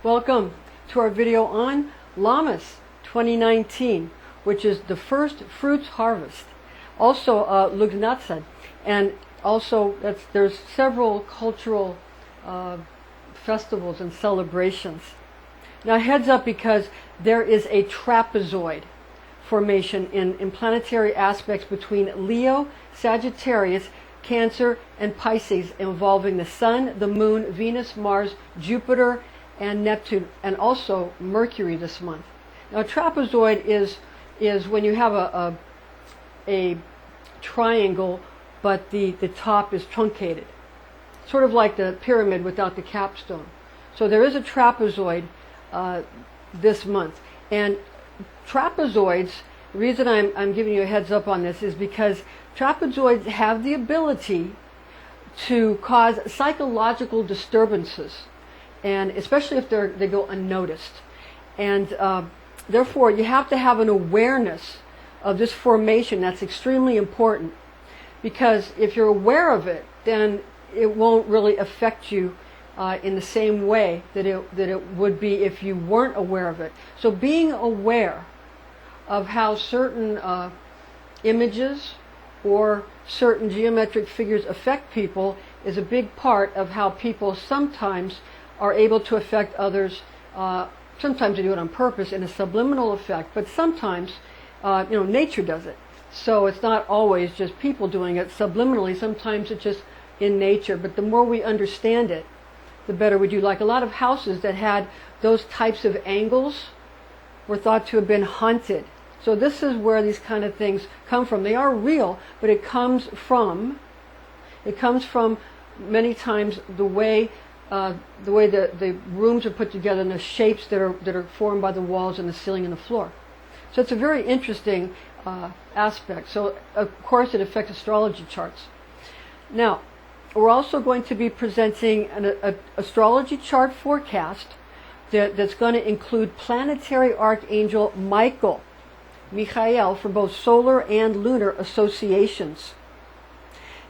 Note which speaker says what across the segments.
Speaker 1: Welcome to our video on Lammas 2019, which is the first fruits harvest. Also Lughnasadh, and also there's several cultural festivals and celebrations. Now heads up, because there is a trapezoid formation in planetary aspects between Leo, Sagittarius, Cancer, and Pisces, involving the Sun, the Moon, Venus, Mars, Jupiter, and Neptune, and also Mercury this month. Now a trapezoid is when you have a triangle, but the top is truncated, sort of like the pyramid without the capstone. So there is a trapezoid this month, and trapezoids, the reason I'm giving you a heads up on this is because trapezoids have the ability to cause psychological disturbances, and especially if they go unnoticed. And therefore you have to have an awareness of this formation. That's extremely important, because if you're aware of it, then it won't really affect you in the same way that it would be if you weren't aware of it. So being aware of how certain images or certain geometric figures affect people is a big part of how people sometimes are able to affect others. Sometimes they do it on purpose in a subliminal effect, but sometimes nature does it. So it's not always just people doing it subliminally. Sometimes it's just in nature. But the more we understand it, the better we do. Like a lot of houses that had those types of angles were thought to have been haunted. So this is where these kind of things come from. They are real, but it comes from many times the way the rooms are put together, and the shapes that are formed by the walls and the ceiling and the floor. So it's a very interesting aspect. So of course it affects astrology charts. Now we're also going to be presenting an astrology chart forecast that's going to include planetary Archangel Michael, for both solar and lunar associations.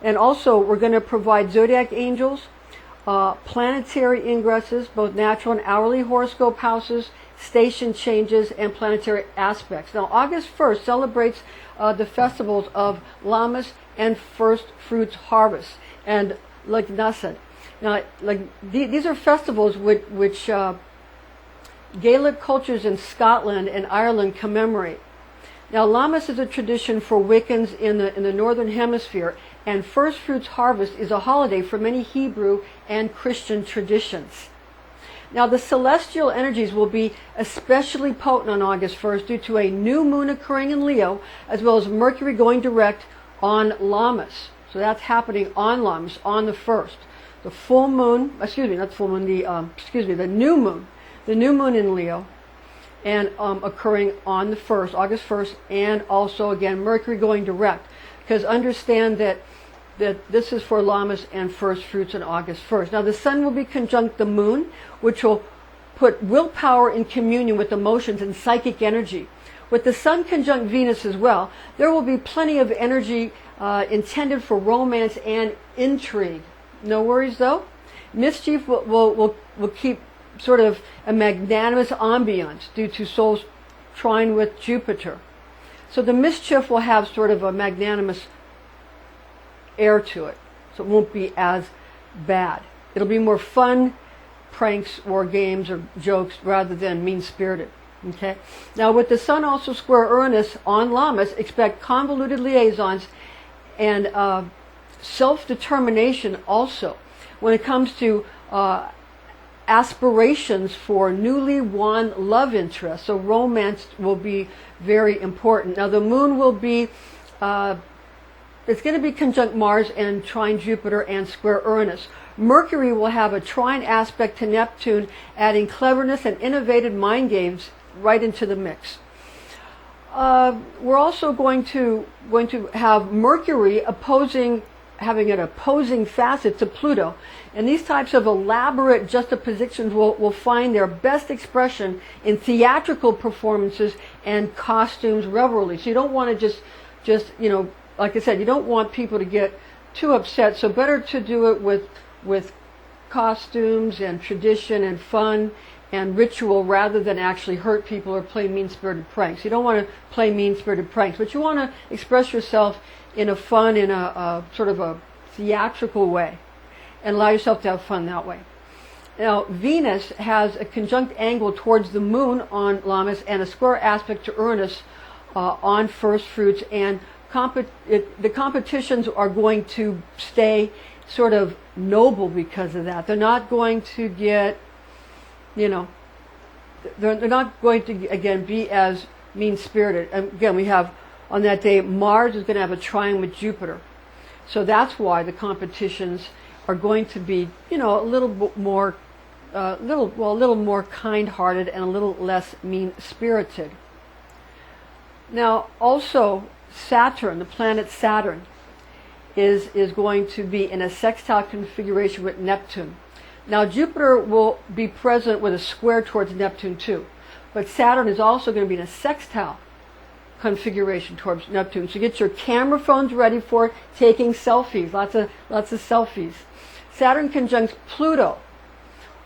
Speaker 1: And also we're going to provide Zodiac angels, planetary ingresses, both natural and hourly horoscope houses, station changes, and planetary aspects. Now August 1st celebrates the festivals of Lammas and First Fruits Harvest and Lughnasadh. Now these are festivals which Gaelic cultures in Scotland and Ireland commemorate. Now Lammas is a tradition for Wiccans in the northern hemisphere, and First Fruits Harvest is a holiday for many Hebrew and Christian traditions. Now the celestial energies will be especially potent on August 1st due to a new moon occurring in Leo, as well as Mercury going direct on Lammas. So that's happening on Lammas on the 1st. The full moon, the new moon in Leo, and occurring on the 1st, August 1st, and also again Mercury going direct. Because understand that this is for Lammas and First Fruits on August 1st. Now the Sun will be conjunct the Moon, which will put willpower in communion with emotions and psychic energy. With the Sun conjunct Venus as well, there will be plenty of energy intended for romance and intrigue. No worries though. Mischief will keep sort of a magnanimous ambiance due to Sol's trine with Jupiter. So the mischief will have sort of a magnanimous air to it. So it won't be as bad. It'll be more fun pranks or games or jokes rather than mean-spirited. Okay. Now with the Sun also square Uranus on Lammas, expect convoluted liaisons and self-determination also when it comes to aspirations for newly won love interest. So romance will be very important. Now the Moon will be it's going to be conjunct Mars and trine Jupiter and square Uranus. Mercury will have a trine aspect to Neptune, adding cleverness and innovative mind games right into the mix. We're also going to have Mercury having an opposing facet to Pluto, and these types of elaborate juxtapositions will find their best expression in theatrical performances and costumes revelry. So you don't want to just like I said, you don't want people to get too upset. So better to do it with costumes and tradition and fun and ritual rather than actually hurt people or play mean-spirited pranks. You don't want to play mean-spirited pranks, but you want to express yourself in a fun, in a sort of a theatrical way, and allow yourself to have fun that way. Now, Venus has a conjunct angle towards the moon on Lammas and a square aspect to Uranus on first fruits, and the competitions are going to stay sort of noble because of that. They're not going to get, they're not going to, again, be as mean-spirited. Again, we have, on that day, Mars is going to have a trine with Jupiter. So that's why the competitions are going to be, a little bit more, a little more kind-hearted and a little less mean-spirited. Now, also, Saturn, the planet Saturn, is going to be in a sextile configuration with Neptune. Now, Jupiter will be present with a square towards Neptune too, but Saturn is also going to be in a sextile configuration towards Neptune. So get your camera phones ready for taking selfies, lots of selfies. Saturn conjunct Pluto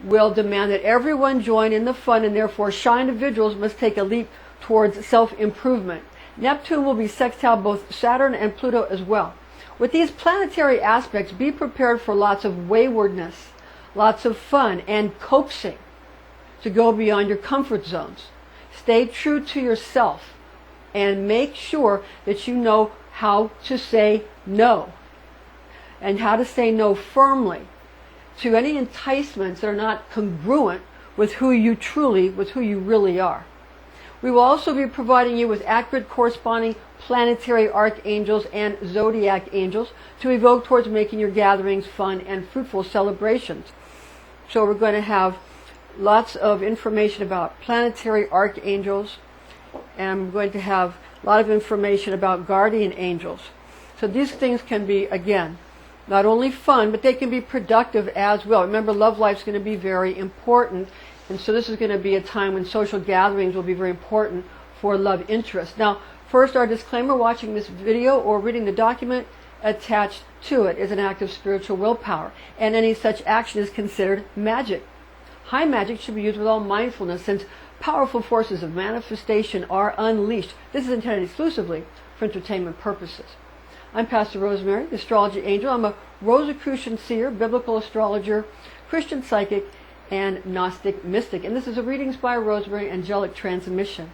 Speaker 1: will demand that everyone join in the fun, and therefore shy individuals must take a leap towards self-improvement. Neptune will be sextile both Saturn and Pluto as well. With these planetary aspects, be prepared for lots of waywardness, lots of fun, and coaxing to go beyond your comfort zones. Stay true to yourself and make sure that you know how to say no, and how to say no firmly to any enticements that are not congruent with who you really are. We will also be providing you with accurate corresponding planetary archangels and zodiac angels to evoke towards making your gatherings fun and fruitful celebrations. So we're going to have lots of information about planetary archangels, and we're going to have a lot of information about guardian angels. So these things can be, again, not only fun, but they can be productive as well. Remember, love life is going to be very important, and so this is going to be a time when social gatherings will be very important for love interest. Now, first, our disclaimer: watching this video or reading the document attached to it is an act of spiritual willpower, and any such action is considered magic. High magic should be used with all mindfulness, since powerful forces of manifestation are unleashed. This is intended exclusively for entertainment purposes. I'm Pastor Rosemary, the astrology angel. I'm a Rosicrucian seer, biblical astrologer, Christian psychic, and Gnostic mystic. And this is a Readings by Rosemary angelic transmission.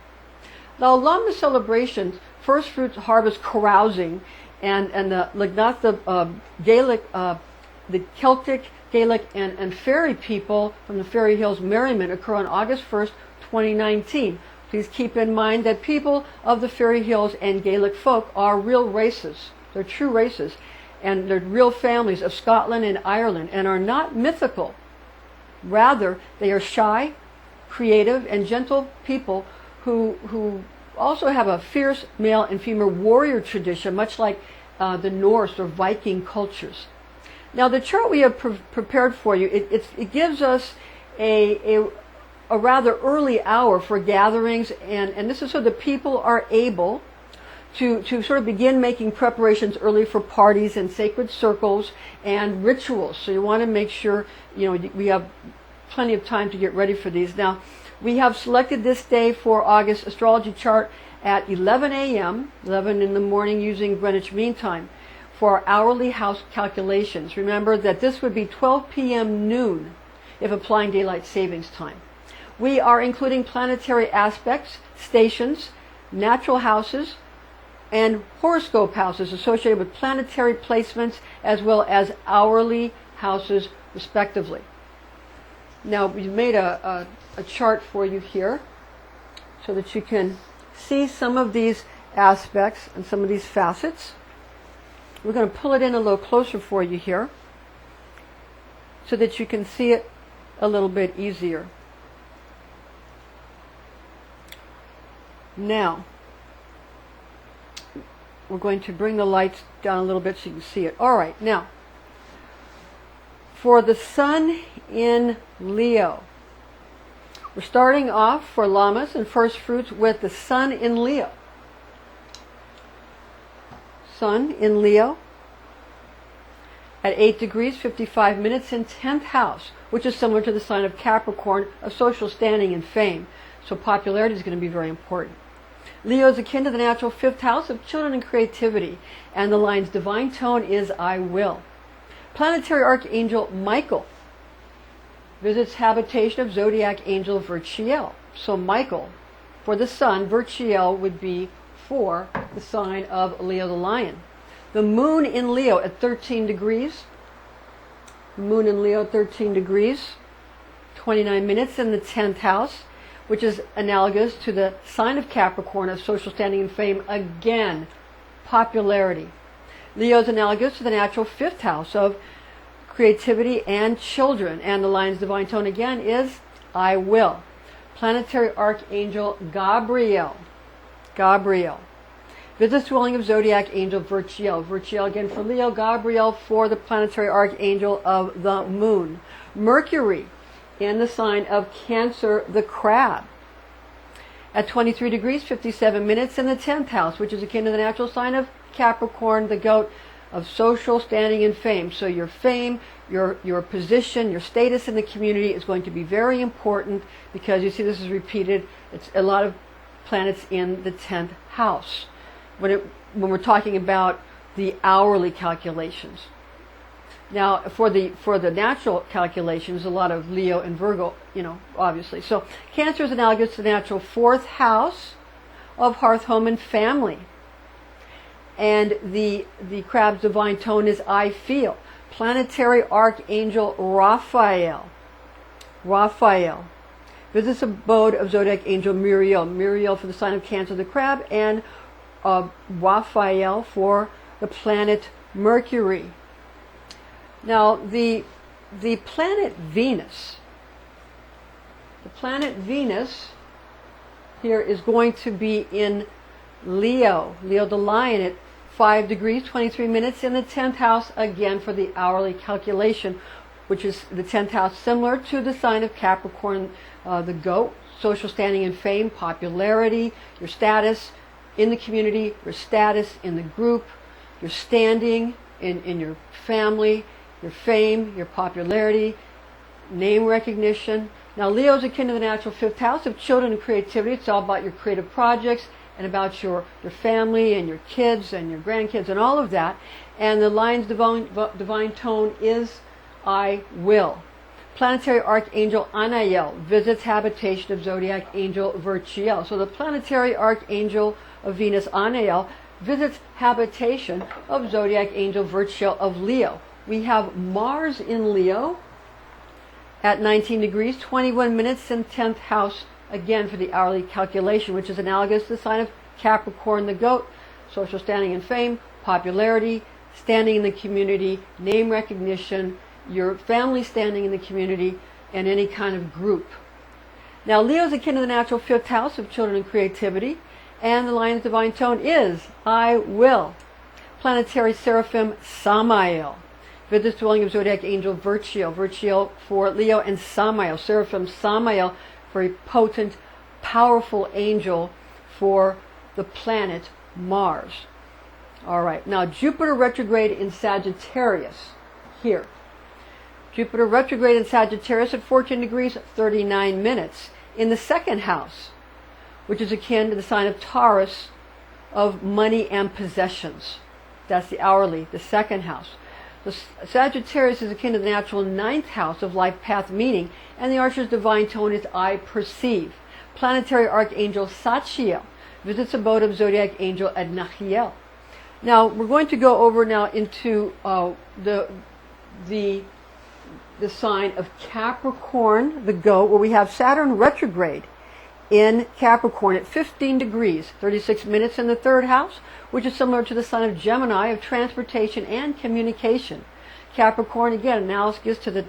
Speaker 1: Now, along the celebrations, first fruits, harvest, carousing, and the Lughnasadh Gaelic, the Celtic, Gaelic, and fairy people from the Fairy Hills merriment occur on August 1st, 2019. Please keep in mind that people of the Fairy Hills and Gaelic folk are real races. They're true races, and they're real families of Scotland and Ireland, and are not mythical. Rather, they are shy, creative, and gentle people who also have a fierce male and female warrior tradition, much like the Norse or Viking cultures. Now, the chart we have prepared for you, it gives us a rather early hour for gatherings, and this is so that people are able to sort of begin making preparations early for parties and sacred circles and rituals. So you want to make sure we have plenty of time to get ready for these. Now, we have selected this day for August astrology chart at 11 a.m., 11 in the morning using Greenwich Mean Time, for our hourly house calculations. Remember that this would be 12 p.m. noon if applying daylight savings time. We are including planetary aspects, stations, natural houses, and horoscope houses associated with planetary placements, as well as hourly houses, respectively. Now, we've made a chart for you here so that you can see some of these aspects and some of these facets. We're going to pull it in a little closer for you here so that you can see it a little bit easier. Now, we're going to bring the lights down a little bit so you can see it. All right, now, for the sun in Leo, we're starting off for Lammas and first fruits with the sun in Leo. Sun in Leo. at 8 degrees 55 minutes in 10th house, which is similar to the sign of Capricorn, of social standing and fame. So popularity is going to be very important. Leo is akin to the natural 5th house of children and creativity, and the line's divine tone is I will. Planetary Archangel Michael visits habitation of Zodiac Angel Verchiel. So Michael, for the sun, Verchiel would be for the sign of Leo the Lion. The moon in Leo at 13 degrees. Moon in Leo 13 degrees, 29 minutes in the 10th house, which is analogous to the sign of Capricorn of social standing and fame. Again, popularity. Leo is analogous to the natural 5th house of creativity and children, and the line's divine tone again is I will. Planetary Archangel Gabriel. Gabriel visits dwelling of Zodiac Angel Verchiel. Verchiel again for Leo, Gabriel for the Planetary Archangel of the Moon. Mercury in the sign of Cancer, the Crab, at 23 degrees 57 minutes in the 10th house, which is akin to the natural sign of Capricorn, the Goat, of social standing and fame. So your fame, your position, your status in the community is going to be very important, because you see this is repeated. It's a lot of planets in the 10th house when we're talking about the hourly calculations. Now, for the natural calculations, a lot of Leo and Virgo, obviously. So Cancer is analogous to the natural 4th house of hearth, home, and family. And the crab's divine tone is I feel. Planetary Archangel Raphael. Raphael visits abode of Zodiac Angel Muriel. Muriel for the sign of Cancer, the Crab, and Raphael for the planet Mercury. Now, the planet Venus. The planet Venus here is going to be in Leo. Leo the Lion at 5 degrees 23 minutes in the 10th house, again for the hourly calculation, which is the 10th house similar to the sign of Capricorn, the Goat, social standing and fame, popularity, your status in the community, your status in the group, your standing in your family, your fame, your popularity, name recognition. Now, Leo is akin to the natural 5th house of children and creativity. It's all about your creative projects and about your family and your kids and your grandkids and all of that. And the line's divine tone is I will. Planetary Archangel Anael visits habitation of Zodiac Angel Verchiel. So the Planetary Archangel of Venus, Anael, visits habitation of Zodiac Angel Verchiel of Leo. We have Mars in Leo at 19 degrees, 21 minutes in 10th house, again for the hourly calculation, which is analogous to the sign of Capricorn, the Goat, social standing and fame, popularity, standing in the community, name recognition, your family standing in the community, and any kind of group. Now, Leo is akin to the natural 5th house of children and creativity, and the lion's divine tone is I will. Planetary Seraphim Samael visits dwelling of Zodiac Angel Verchiel. Verchiel for Leo, and Samael, Seraphim Samael, very potent, powerful angel for the planet Mars. All right, now Jupiter retrograde in Sagittarius here. Jupiter retrograde in Sagittarius at 14 degrees 39 minutes in the 2nd house, which is akin to the sign of Taurus of money and possessions. That's the hourly, the 2nd house. The Sagittarius is akin to the natural 9th house of life path meaning, and the archer's divine tone is I perceive. Planetary Archangel Sachiel visits abode of Zodiac Angel Adnakhiel. Now, we're going to go over now into the sign of Capricorn, the Goat, where we have Saturn retrograde in Capricorn at 15 degrees, 36 minutes in the 3rd house, which is similar to the sign of Gemini of transportation and communication. Capricorn, again, analogous to the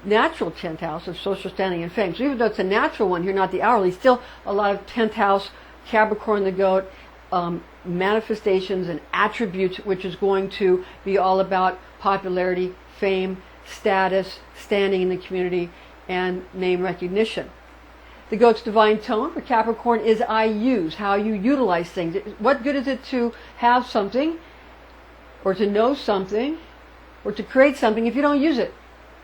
Speaker 1: natural 10th house of social standing and fame. So even though it's a natural one here, not the hourly, still a lot of 10th house, Capricorn, the Goat, manifestations and attributes, which is going to be all about popularity, fame, status, standing in the community, and name recognition. The Goat's divine tone for Capricorn is I use, how you utilize things. What good is it to have something or to know something or to create something if you don't use it.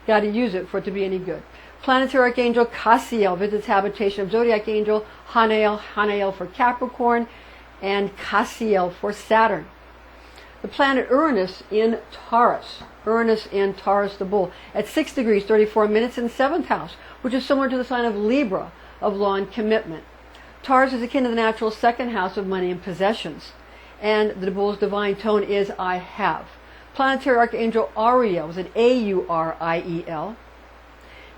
Speaker 1: Got to use it for it to be any good. Planetary Archangel Cassiel visits habitation of Zodiac Angel Anael, Anael for Capricorn, and Cassiel for Saturn. The planet Uranus in Taurus. Uranus in Taurus the Bull at 6 degrees 34 minutes in 7th house, which is similar to the sign of Libra, of law and commitment. Taurus is akin to the natural 2nd house of money and possessions. And the bull's divine tone is I have. Planetary Archangel Ariel with an Auriel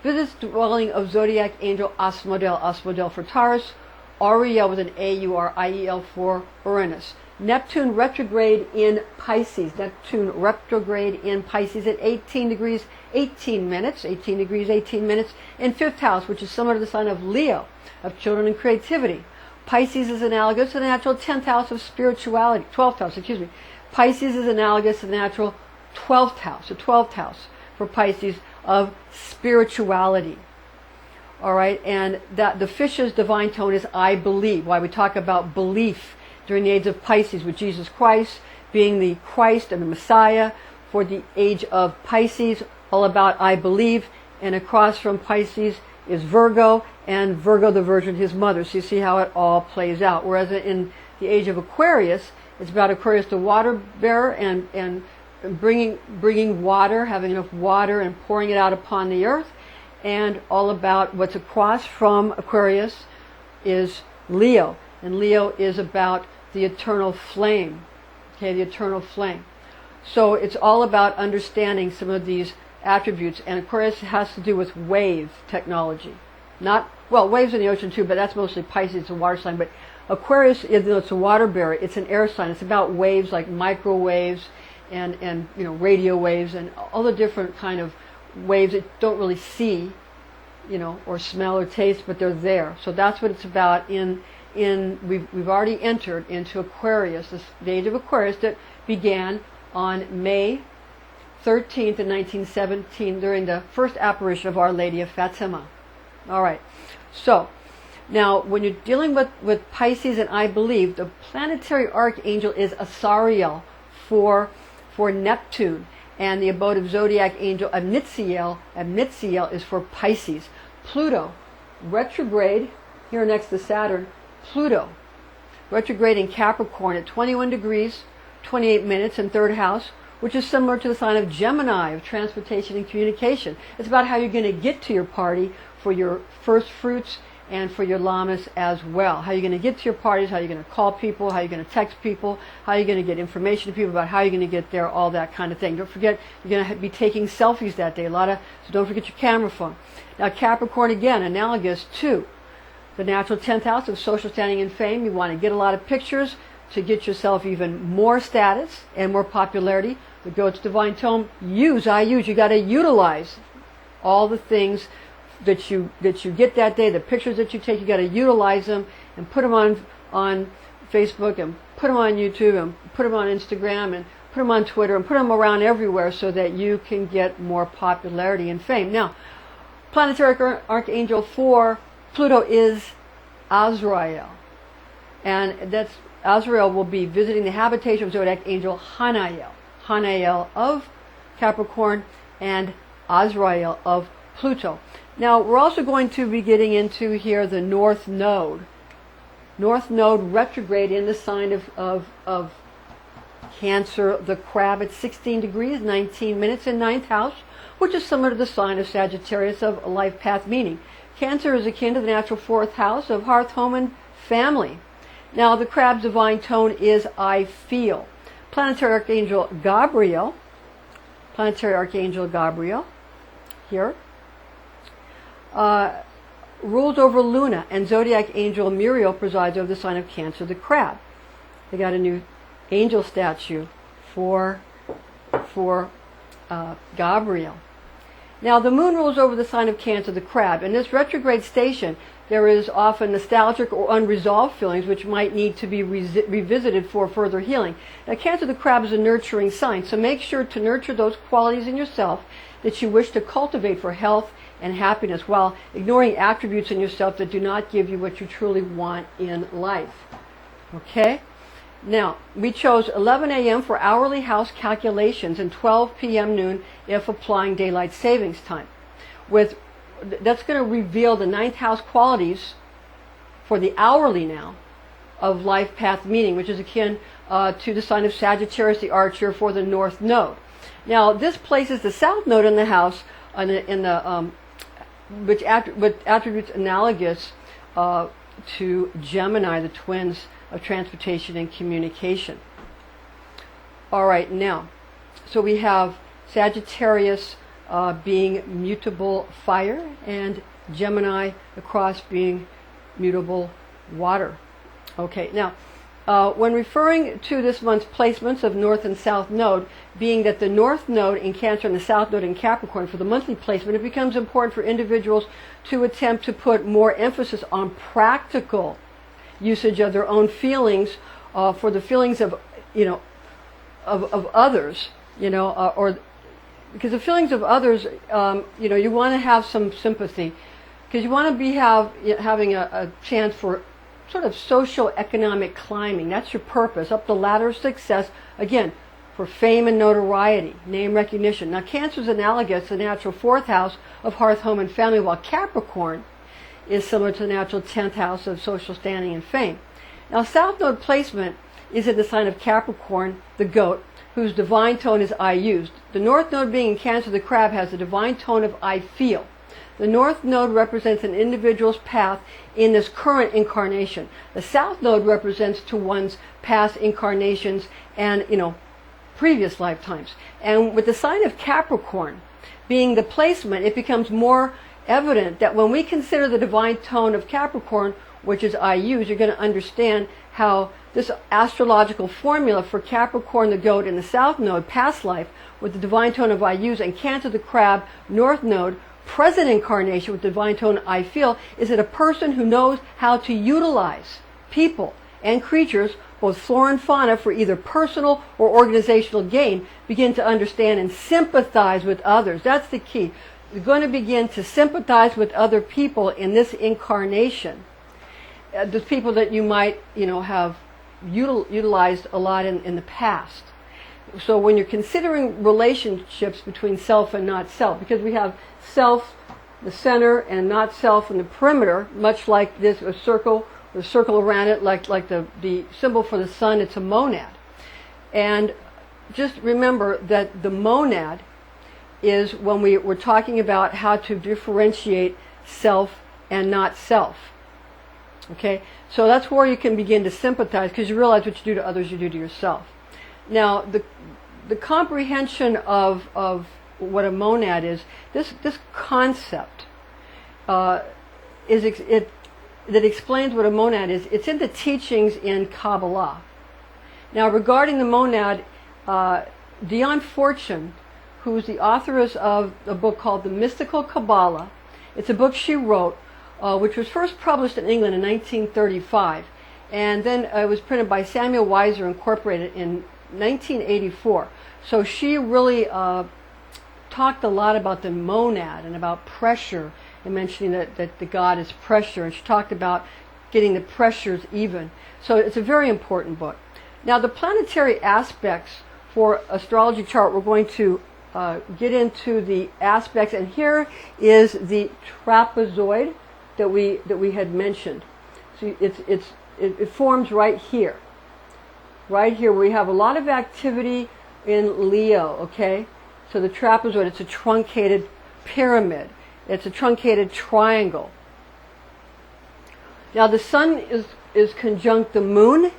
Speaker 1: visits dwelling of Zodiac Angel Asmodel, Asmodel for Taurus, Ariel with an Auriel for Uranus. Neptune retrograde in Pisces. Neptune retrograde in Pisces at 18 degrees 18 minutes, 18 degrees 18 minutes in 5th house, which is similar to the sign of Leo, of children and creativity. Pisces is analogous to the natural 10th house of spirituality, 12th house, excuse me. Pisces is analogous to the natural 12th house, the 12th house for Pisces of spirituality. All right, and that the fish's divine tone is I believe. Why we talk about belief during the age of Pisces with Jesus Christ being the Christ and the Messiah for the age of Pisces, all about I believe, and across from Pisces is Virgo, and Virgo the Virgin, his mother. So you see how it all plays out. Whereas in the age of Aquarius, it's about Aquarius the water bearer and bringing water, having enough water and pouring it out upon the earth. And all about what's across from Aquarius is Leo. And Leo is about the eternal flame. Okay, the eternal flame. So it's all about understanding some of these attributes. And Aquarius has to do with wave technology. Waves in the ocean too, but that's mostly Pisces, it's a water sign. But Aquarius, it's a water bearer, it's an air sign. It's about waves like microwaves and radio waves and all the different kind of waves that don't really see, or smell or taste, but they're there. So that's what it's about. We've already entered into Aquarius, the age of Aquarius that began on May 13th in 1917 during the first apparition of Our Lady of Fatima. All right. So now when you're dealing with Pisces and I believe, the planetary archangel is Asariel for Neptune. And the abode of Zodiac Angel Adnakhiel, Adnakhiel is for Pisces. Pluto, retrograde, here next to Saturn, Pluto, retrograde in Capricorn at 21 degrees, 28 minutes in 3rd house, which is similar to the sign of Gemini, of transportation and communication. It's about how you're going to get to your party for your first fruits and for your Lammas as well. How you're going to get to your parties, how you're going to call people, how you're going to text people, how you're going to get information to people about how you're going to get there, all that kind of thing. Don't forget, you're going to be taking selfies that day. So don't forget your camera phone. Now Capricorn, again, analogous to the natural 10th house of social standing and fame. You want to get a lot of pictures to get yourself even more status and more popularity. The Goat's divine tone, you got to utilize all the things that you get that day, the pictures that you take, you got to utilize them and put them on Facebook and put them on YouTube and put them on Instagram and put them on Twitter and put them around everywhere so that you can get more popularity and fame. Now, planetary archangel for Pluto is Azrael, and that's Azrael will be visiting the habitation of Zodiac Angel Anael of Capricorn and Azrael of Pluto. Now, we're also going to be getting into here the North Node. North Node retrograde in the sign of Cancer, the Crab, at 16 degrees, 19 minutes in 9th house, which is similar to the sign of Sagittarius of life path meaning. Cancer is akin to the natural 4th house of hearth, home, and family. Now, the Crab's divine tone is I feel. Planetary Archangel Gabriel, here, rules over Luna, and Zodiac Angel Muriel presides over the sign of Cancer, the Crab. They got a new angel statue for Gabriel. Now, the moon rules over the sign of Cancer, the Crab. In this retrograde station, there is often nostalgic or unresolved feelings which might need to be revisited for further healing. Now, Cancer, the Crab is a nurturing sign, so make sure to nurture those qualities in yourself that you wish to cultivate for health and happiness, while ignoring attributes in yourself that do not give you what you truly want in life. Okay? Now, we chose 11 a.m. for hourly house calculations and 12 p.m. noon if applying daylight savings time. That's going to reveal the ninth house qualities for the hourly now of life path meaning, which is akin to the sign of Sagittarius, the Archer, for the North Node. Now, this places the South Node in the house with attributes analogous to Gemini, the twins of transportation and communication. All right, now, so we have Sagittarius being mutable fire, and Gemini, the cross, being mutable water. Okay, now, when referring to this month's placements of North and South Node, being that the North Node in Cancer and the South Node in Capricorn for the monthly placement, it becomes important for individuals to attempt to put more emphasis on practical usage of their own feelings, for the feelings of, of others, or because the feelings of others, you want to have some sympathy, because you want to be having a chance for sort of social economic climbing. That's your purpose, up the ladder of success, again, for fame and notoriety, name recognition. Now, Cancer is analogous to the natural 4th house of hearth, home, and family, while Capricorn is similar to the natural 10th house of social standing and fame. Now, South Node placement is in the sign of Capricorn, the goat, whose divine tone is I used. The North Node being in Cancer, the crab, has the divine tone of I feel. The North Node represents an individual's path in this current incarnation. The South Node represents to one's past incarnations and, previous lifetimes. And with the sign of Capricorn being the placement, it becomes more evident that when we consider the divine tone of Capricorn, which is I use, you're going to understand how this astrological formula for Capricorn, the goat, in the South Node, past life, with the divine tone of I use, and Cancer, the crab, North Node, present incarnation with divine tone I feel, is that a person who knows how to utilize people and creatures, both flora and fauna, for either personal or organizational gain, begin to understand and sympathize with others. That's the key. You're going to begin to sympathize with other people in this incarnation. The people that you might, have utilized a lot in the past. So when you're considering relationships between self and not self, because we have self, the center, and not self in the perimeter, much like this, a circle with a circle around it, like the symbol for the sun, it's a monad. And just remember that the monad is when we're talking about how to differentiate self and not self. Okay, so that's where you can begin to sympathize, because you realize what you do to others, you do to yourself. Now, the comprehension of what a monad is, this concept that explains what a monad is. It's in the teachings in Kabbalah. Now, regarding the monad, Dion Fortune, who's the authoress of a book called The Mystical Kabbalah, it's a book she wrote, which was first published in England in 1935, and then it was printed by Samuel Weiser Incorporated in 1984. So she really talked a lot about the monad and about pressure, and mentioning that the god is pressure, and she talked about getting the pressures even. So it's a very important book. Now, the planetary aspects for astrology chart, we're going to get into the aspects, and here is the trapezoid that we had mentioned. So it forms right here. Right here, we have a lot of activity in Leo, okay? So the trapezoid, it's a truncated pyramid. It's a truncated triangle. Now the sun is conjunct the moon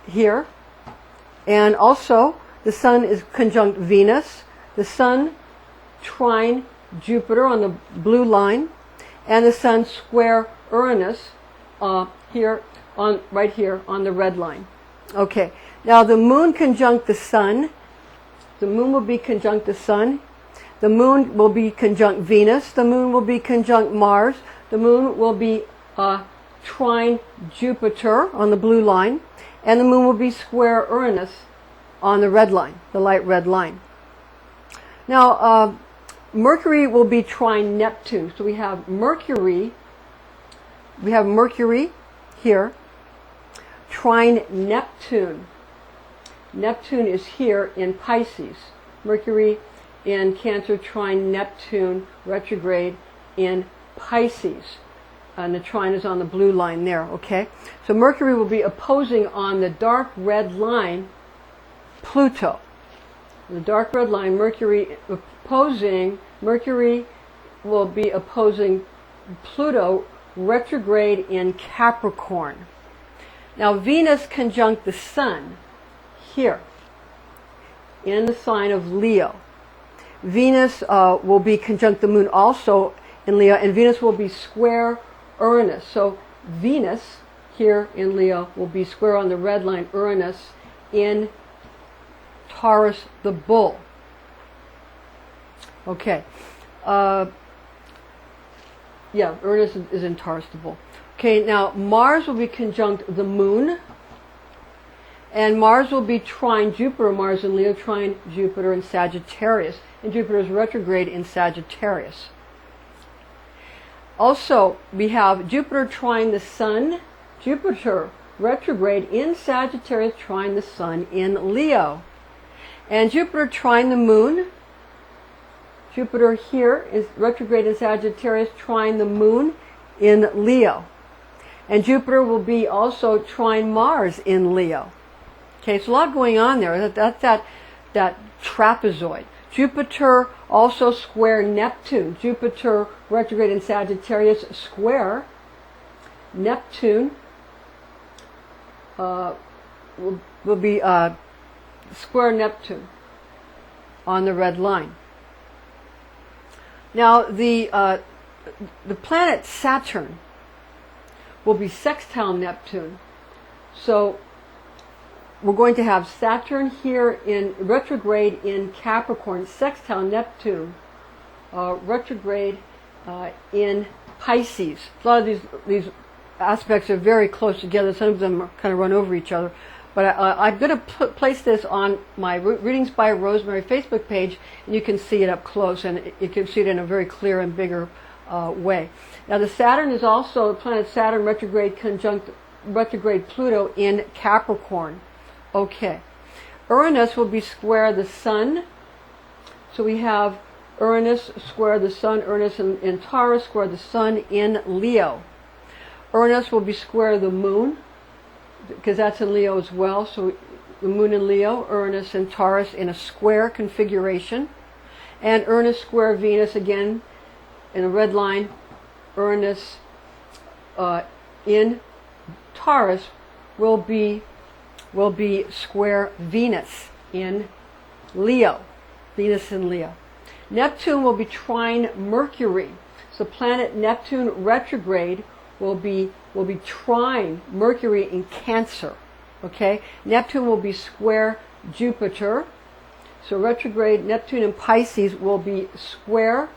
Speaker 1: here, and also the sun is conjunct Venus, the sun trine Jupiter on the blue line, and the sun square Uranus right here on the red line. Okay, now the moon conjunct the sun. The moon will be conjunct the sun. The moon will be conjunct Venus. The moon will be conjunct Mars. The moon will be trine Jupiter on the blue line. And the moon will be square Uranus on the red line, the light red line. Now, Mercury will be trine Neptune. So we have Mercury here, trine Neptune. Neptune is here in Pisces. Mercury in Cancer trine Neptune retrograde in Pisces. And the trine is on the blue line there, okay? So Mercury will be opposing on the dark red line Pluto. The dark red line, Mercury will be opposing Pluto retrograde in Capricorn. Now Venus conjunct the Sun here in the sign of Leo. Venus will be conjunct the Moon also in Leo, and Venus will be square Uranus. So Venus here in Leo will be square on the red line Uranus in Taurus the Bull. Okay. Uranus is in Taurus the Bull. Okay, now Mars will be conjunct the Moon, and Mars will be trine Jupiter. Mars in Leo trine Jupiter in Sagittarius, and Jupiter is retrograde in Sagittarius. Also, we have Jupiter trine the Sun. Jupiter retrograde in Sagittarius trine the Sun in Leo. And Jupiter trine the Moon. Jupiter here is retrograde in Sagittarius trine the Moon in Leo. And Jupiter will be also trine Mars in Leo. Okay, so a lot going on there. That's that trapezoid. Jupiter also square Neptune. Jupiter retrograde in Sagittarius square Neptune will be square Neptune on the red line. Now the planet Saturn will be sextile Neptune. So we're going to have Saturn here in retrograde in Capricorn, sextile Neptune, retrograde in Pisces. A lot of these aspects are very close together. Some of them kind of run over each other. But I'm going to place this on my Readings by Rosemary Facebook page, and you can see it up close, and you can see it in a very clear and bigger way. Now the Saturn is also, the planet Saturn retrograde conjunct retrograde Pluto in Capricorn. Okay. Uranus will be square the Sun. So we have Uranus square the Sun, Uranus in Taurus square the Sun in Leo. Uranus will be square the Moon, because that's in Leo as well. So the Moon in Leo, Uranus in Taurus in a square configuration. And Uranus square Venus again in a red line. Uranus in Taurus will be square Venus in Leo. Venus in Leo. Neptune will be trine Mercury. So planet Neptune retrograde will be trine Mercury in Cancer. Okay? Neptune will be square Jupiter. So retrograde Neptune in Pisces will be square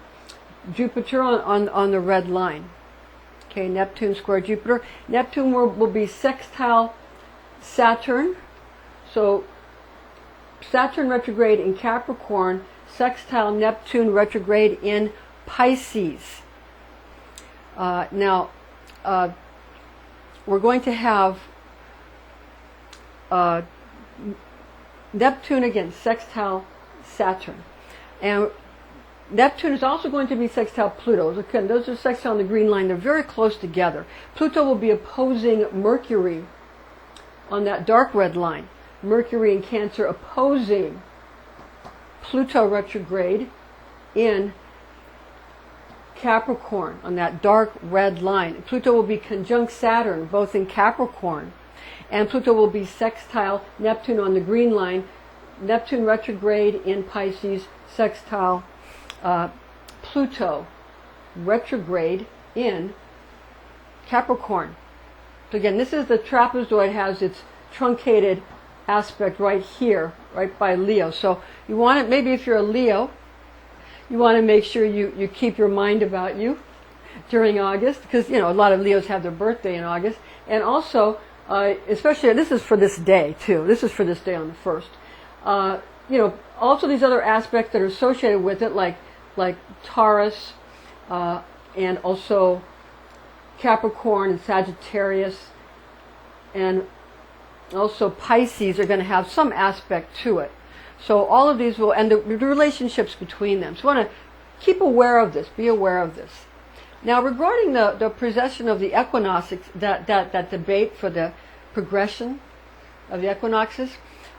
Speaker 1: Jupiter on the red line. Okay, Neptune square Jupiter. Neptune will be sextile Saturn. So Saturn retrograde in Capricorn, sextile Neptune retrograde in Pisces. Now, we're going to have Neptune again, sextile Saturn. And Neptune is also going to be sextile Pluto. Again, those are sextile on the green line. They're very close together. Pluto will be opposing Mercury on that dark red line. Mercury in Cancer opposing Pluto retrograde in Capricorn on that dark red line. Pluto will be conjunct Saturn both in Capricorn, and Pluto will be sextile Neptune on the green line. Neptune retrograde in Pisces, sextile Pluto retrograde in Capricorn. So again, this is the trapezoid, has its truncated aspect right here, right by Leo. So you want it, maybe if you're a Leo, you want to make sure you keep your mind about you during August, because a lot of Leos have their birthday in August. And also, especially, this is for this day too. This is for this day on the 1st. Also these other aspects that are associated with it, like Taurus, and also Capricorn and Sagittarius, and Also Pisces are going to have some aspect to it. So all of these will, and the relationships between them. So you want to keep aware of this, be aware of this. Now regarding the precession of the equinoxes, that debate for the progression of the equinoxes,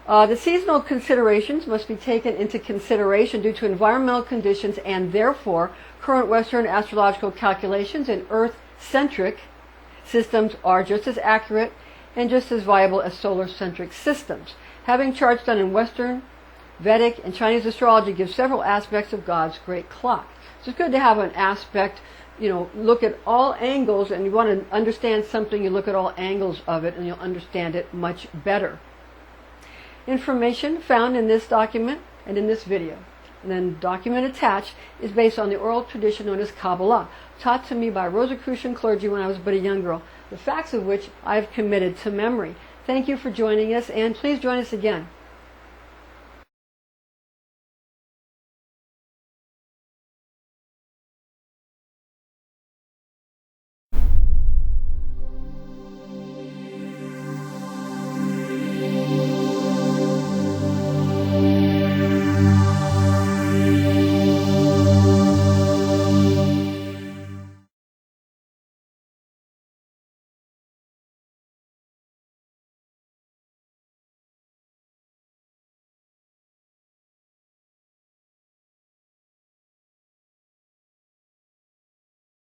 Speaker 1: the seasonal considerations must be taken into consideration due to environmental conditions, and therefore current Western astrological calculations and Earth-centric systems are just as accurate and just as viable as solar-centric systems. Having charts done in Western, Vedic, and Chinese astrology gives several aspects of God's great clock. So it's good to have an aspect, look at all angles, and you want to understand something, you look at all angles of it, and you'll understand it much better. Information found in this document and in this video, and then document attached, is based on the oral tradition known as Kabbalah, taught to me by Rosicrucian clergy when I was but a young girl, the facts of which I have committed to memory. Thank you for joining us, and please join us again.